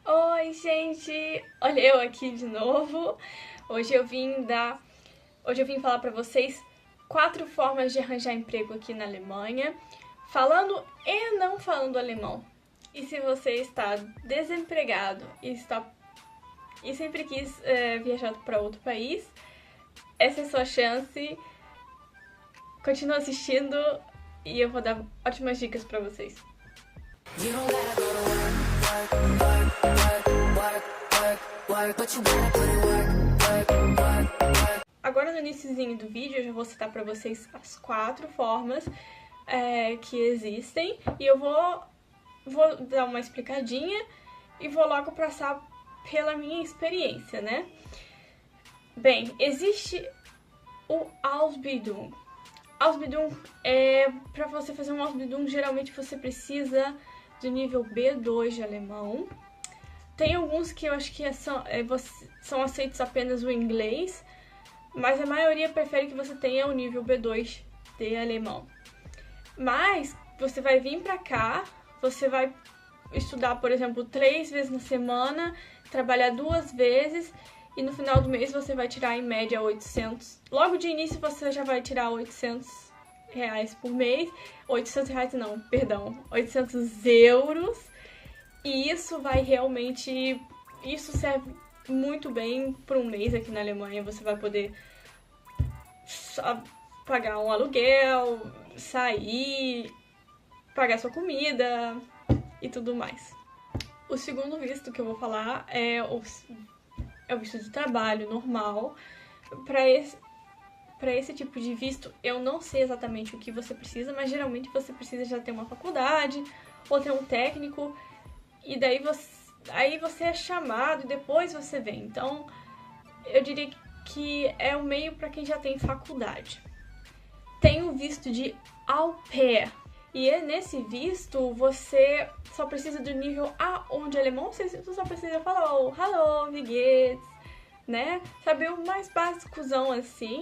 Oi, gente! Olha eu aqui de novo. Hoje eu vim falar pra vocês 4 formas de arranjar emprego aqui na Alemanha, falando e não falando alemão. E se você está desempregado e sempre quis viajar para outro país, essa é a sua chance. Continua assistindo e eu vou dar ótimas dicas pra vocês. You don't gotta go to work, but you gotta put in work. Agora no iniciozinho do vídeo eu já vou citar pra vocês as 4 formas que existem e eu vou dar uma explicadinha e vou logo passar pela minha experiência, né? Bem, existe o Ausbildung. Ausbildung para você fazer um Ausbildung, geralmente você precisa do nível B2 de alemão. Tem alguns que eu acho que são aceitos apenas o inglês, mas a maioria prefere que você tenha o nível B2 de alemão. Mas você vai vir pra cá, você vai estudar, por exemplo, 3 vezes na semana, trabalhar 2 vezes e no final do mês você vai tirar em média 800. Logo de início você já vai tirar 800 reais por mês. 800 reais não, perdão, 800 euros. E isso vai realmente... Isso serve muito bem por um mês aqui na Alemanha. Você vai poder pagar um aluguel, sair, pagar sua comida e tudo mais. O segundo visto que eu vou falar é o visto de trabalho normal. Para esse tipo de visto, eu não sei exatamente o que você precisa, mas geralmente você precisa já ter uma faculdade ou ter um técnico, e daí você é chamado e depois você vem. Então, eu diria que é o meio para quem já tem faculdade. Tem o visto de au pair. E nesse visto, você só precisa do nível A1 de alemão, você só precisa falar hello, wie geht's, né? Saber o mais básicozão assim.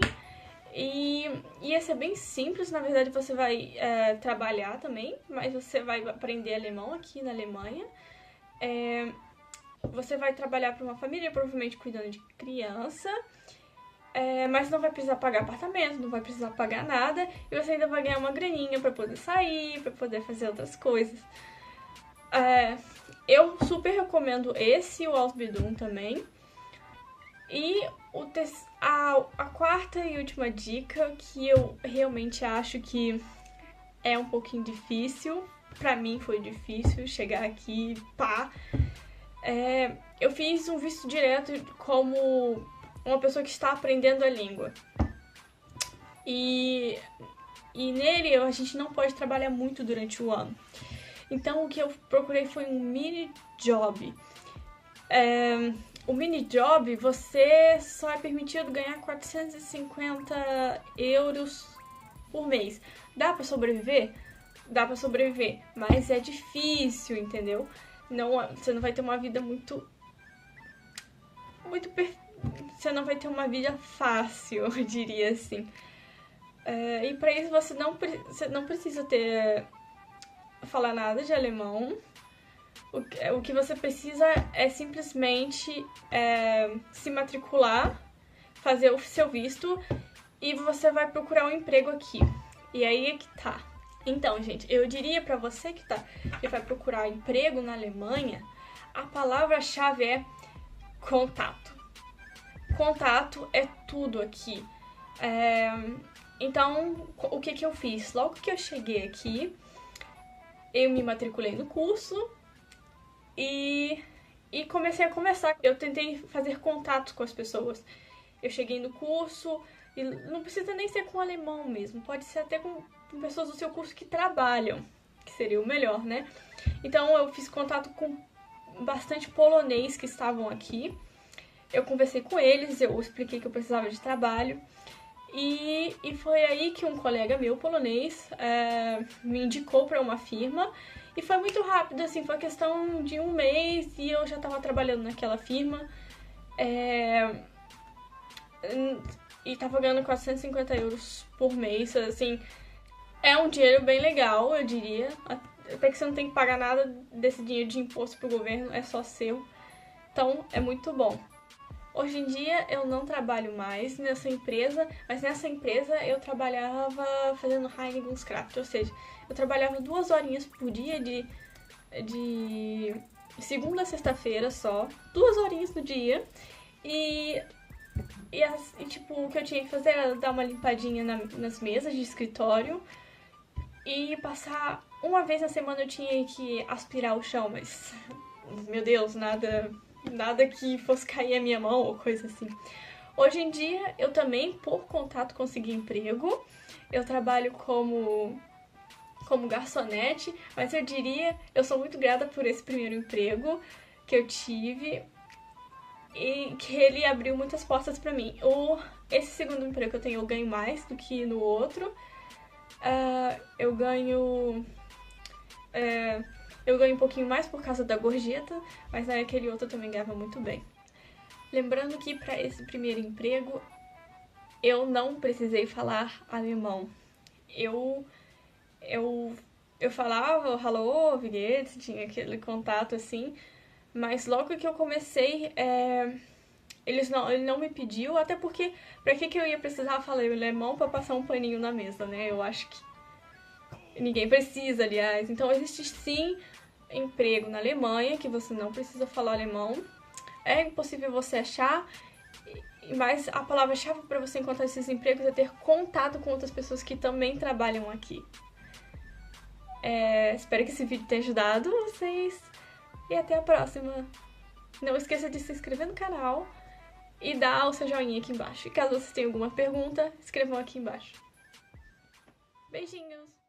E esse é bem simples, na verdade você vai trabalhar também, mas você vai aprender alemão aqui na Alemanha. Você vai trabalhar para uma família, provavelmente cuidando de criança. Mas não vai precisar pagar apartamento, não vai precisar pagar nada, e você ainda vai ganhar uma graninha pra poder sair, pra poder fazer outras coisas. Eu super recomendo esse, o Ausbildung também. E a quarta e última dica, que eu realmente acho que é um pouquinho difícil, pra mim foi difícil chegar aqui, eu fiz um visto direto como uma pessoa que está aprendendo a língua. E nele a gente não pode trabalhar muito durante o ano. Então o que eu procurei foi um mini job. O mini job você só é permitido ganhar 450 euros por mês. Dá pra sobreviver? Dá pra sobreviver, mas é difícil, entendeu? Você não vai ter uma vida você não vai ter uma vida fácil, eu diria assim. E para isso você não precisa falar nada de alemão. O que você precisa é simplesmente se matricular, fazer o seu visto e você vai procurar um emprego aqui. E aí é que tá. Então, gente, eu diria pra você que vai procurar emprego na Alemanha, a palavra-chave é contato. Contato é tudo aqui. Então, o que eu fiz? Logo que eu cheguei aqui, eu me matriculei no curso e comecei a conversar. Eu tentei fazer contato com as pessoas. Eu cheguei no curso, e não precisa nem ser com alemão mesmo, pode ser até com pessoas do seu curso que trabalham, que seria o melhor, né? Então, eu fiz contato com bastante polonês que estavam aqui. Eu conversei com eles, eu expliquei que eu precisava de trabalho. E foi aí que um colega meu, polonês, me indicou para uma firma. E foi muito rápido, assim, foi questão de um mês e eu já estava trabalhando naquela firma. E tava ganhando 450 euros por mês, assim. É um dinheiro bem legal, eu diria. até que você não tem que pagar nada desse dinheiro de imposto pro governo, é só seu. Então, é muito bom. Hoje em dia, eu não trabalho mais nessa empresa, mas nessa empresa eu trabalhava fazendo Reinigungskraft, ou seja, eu trabalhava 2 horinhas por dia de segunda a sexta-feira só, 2 horinhas no dia, e tipo, o que eu tinha que fazer era dar uma limpadinha nas mesas de escritório e passar uma vez na semana. Eu tinha que aspirar o chão, mas, meu Deus, nada que fosse cair a minha mão ou coisa assim. Hoje em dia, eu também, por contato, consegui emprego. Eu trabalho como garçonete, mas eu sou muito grata por esse primeiro emprego que eu tive e que ele abriu muitas portas pra mim. Esse segundo emprego que eu tenho, eu ganho mais do que no outro. Eu ganho um pouquinho mais por causa da gorjeta, mas naquele outro eu também ganhava muito bem. Lembrando que para esse primeiro emprego eu não precisei falar alemão. Eu falava hallo, wie geht's, tinha aquele contato assim, mas logo que eu comecei, ele não me pediu, até porque pra que eu ia precisar falar alemão pra passar um paninho na mesa, né? Eu acho que ninguém precisa, aliás. Então existe sim emprego na Alemanha que você não precisa falar alemão. É impossível você achar, mas a palavra-chave para você encontrar esses empregos é ter contato com outras pessoas que também trabalham aqui. Espero que esse vídeo tenha ajudado vocês e até a próxima. Não esqueça de se inscrever no canal e dar o seu joinha aqui embaixo. E caso vocês tenham alguma pergunta, escrevam aqui embaixo. Beijinhos!